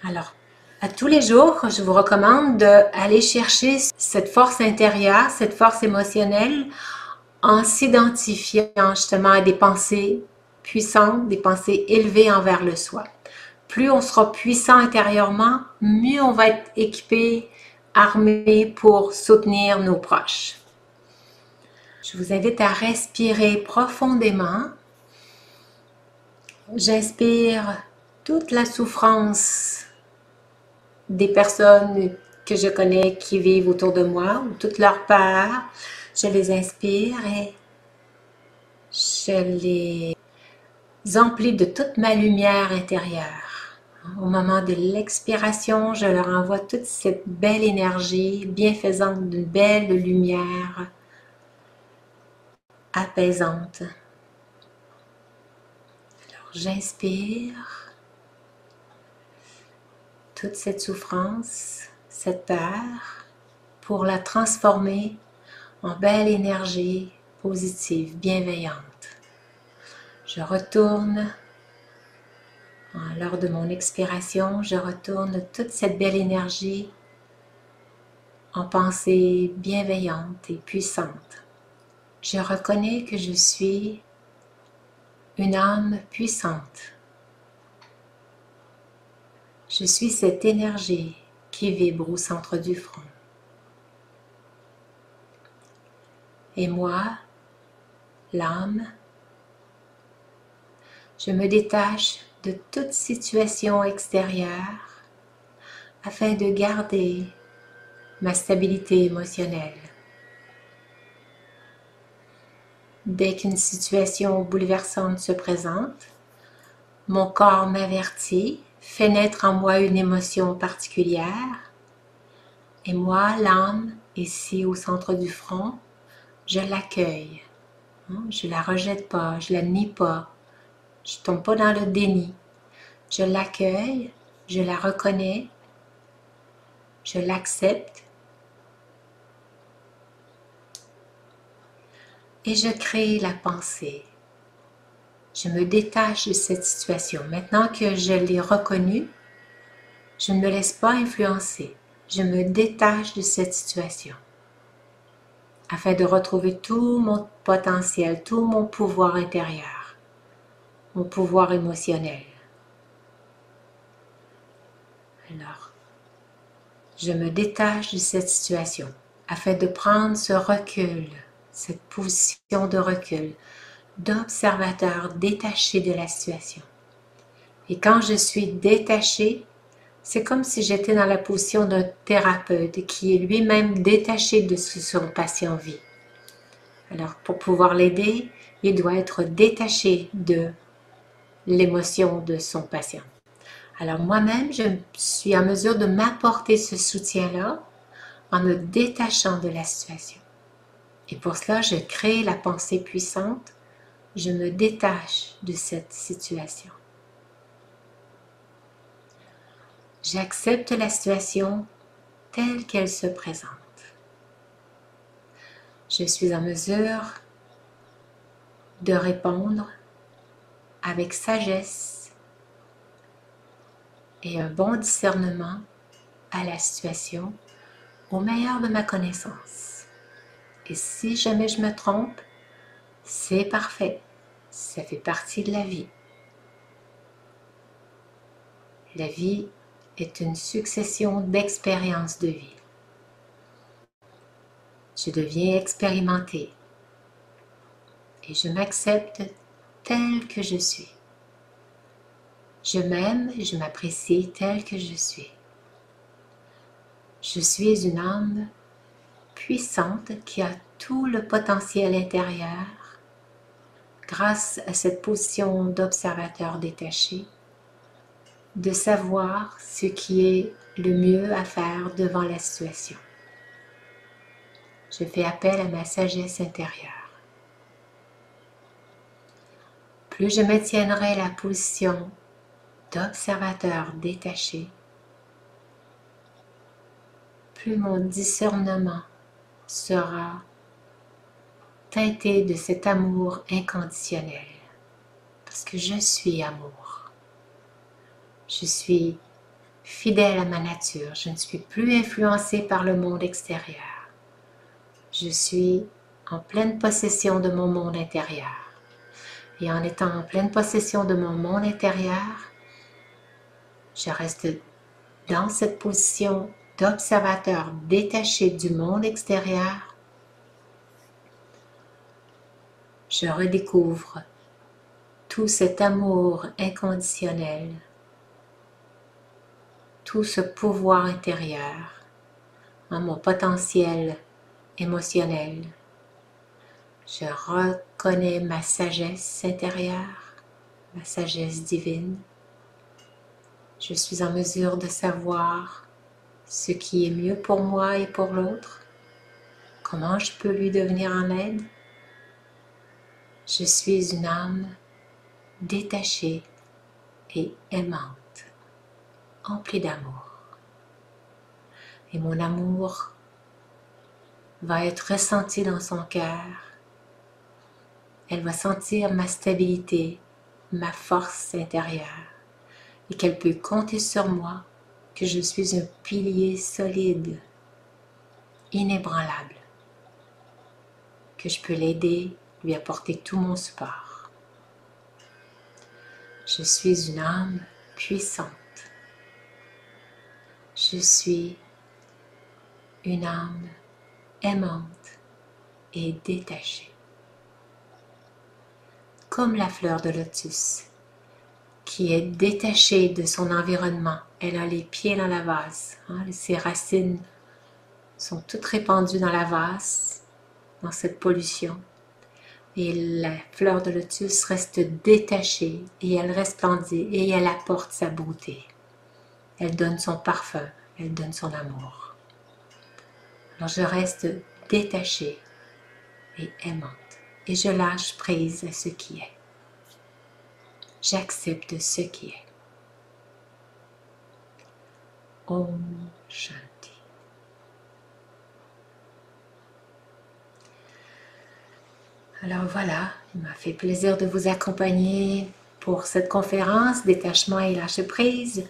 Alors, à tous les jours, je vous recommande d'aller chercher cette force intérieure, cette force émotionnelle, en s'identifiant justement à des pensées puissantes, des pensées élevées envers le soi. Plus on sera puissant intérieurement, mieux on va être équipé, armé pour soutenir nos proches. Je vous invite à respirer profondément. J'inspire toute la souffrance des personnes que je connais qui vivent autour de moi ou toutes leurs peurs. Je les inspire et je les emplis de toute ma lumière intérieure. Au moment de l'expiration, je leur envoie toute cette belle énergie bienfaisante d'une belle lumière apaisante. Alors, j'inspire toute cette souffrance, cette peur, pour la transformer en belle énergie positive, bienveillante. Je retourne, lors de mon expiration, je retourne toute cette belle énergie en pensée bienveillante et puissante. Je reconnais que je suis une âme puissante. Je suis cette énergie qui vibre au centre du front. Et moi, l'âme, je me détache de toute situation extérieure afin de garder ma stabilité émotionnelle. Dès qu'une situation bouleversante se présente, mon corps m'avertit, fait naître en moi une émotion particulière, et moi, l'âme, ici au centre du front, je l'accueille. Je ne la rejette pas, je ne la nie pas, je ne tombe pas dans le déni. Je l'accueille, je la reconnais, je l'accepte et je crée la pensée. Je me détache de cette situation. Maintenant que je l'ai reconnue, je ne me laisse pas influencer. Je me détache de cette situation afin de retrouver tout mon potentiel, tout mon pouvoir intérieur, mon pouvoir émotionnel. Alors, je me détache de cette situation afin de prendre ce recul, cette position de recul, d'observateur détaché de la situation. Et quand je suis détaché, c'est comme si j'étais dans la position d'un thérapeute qui est lui-même détaché de ce que son patient vit. Alors, pour pouvoir l'aider, il doit être détaché de l'émotion de son patient. Alors, moi-même, je suis en mesure de m'apporter ce soutien-là en me détachant de la situation. Et pour cela, je crée la pensée puissante. Je me détache de cette situation. J'accepte la situation telle qu'elle se présente. Je suis en mesure de répondre avec sagesse et un bon discernement à la situation au meilleur de ma connaissance. Et si jamais je me trompe, c'est parfait. Ça fait partie de la vie. La vie est une succession d'expériences de vie. Je deviens expérimentée et je m'accepte telle que je suis. Je m'aime et je m'apprécie telle que je suis. Je suis une âme puissante qui a tout le potentiel intérieur grâce à cette position d'observateur détaché, de savoir ce qui est le mieux à faire devant la situation. Je fais appel à ma sagesse intérieure. Plus je maintiendrai la position d'observateur détaché, plus mon discernement sera teinté de cet amour inconditionnel. Parce que je suis amour. Je suis fidèle à ma nature. Je ne suis plus influencée par le monde extérieur. Je suis en pleine possession de mon monde intérieur. Et en étant en pleine possession de mon monde intérieur, je reste dans cette position d'observateur détaché du monde extérieur. Je redécouvre tout cet amour inconditionnel, tout ce pouvoir intérieur, mon potentiel émotionnel. Je reconnais ma sagesse intérieure, ma sagesse divine. Je suis en mesure de savoir ce qui est mieux pour moi et pour l'autre, comment je peux lui devenir en aide. Je suis une âme détachée et aimante, emplie d'amour. Et mon amour va être ressenti dans son cœur. Elle va sentir ma stabilité, ma force intérieure et qu'elle peut compter sur moi, que je suis un pilier solide, inébranlable, que je peux l'aider, lui apporter tout mon support. Je suis une âme puissante. Je suis une âme aimante et détachée. Comme la fleur de lotus, qui est détachée de son environnement. Elle a les pieds dans la vase. Ses racines sont toutes répandues dans la vase, dans cette pollution. Et la fleur de lotus reste détachée et elle resplendit et elle apporte sa beauté. Elle donne son parfum, elle donne son amour. Alors je reste détachée et aimante et je lâche prise à ce qui est. J'accepte ce qui est. Om Shanti. Alors voilà, il m'a fait plaisir de vous accompagner pour cette conférence Détachement et lâcher prise.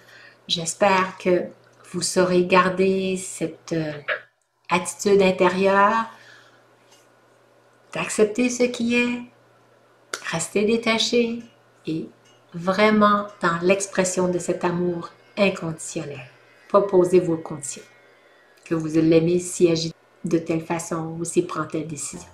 J'espère que vous saurez garder cette attitude intérieure d'accepter ce qui est, rester détaché et vraiment dans l'expression de cet amour inconditionnel. Pas poser vos conditions. Que vous l'aimez s'il agit de telle façon ou s'il prend telle décision.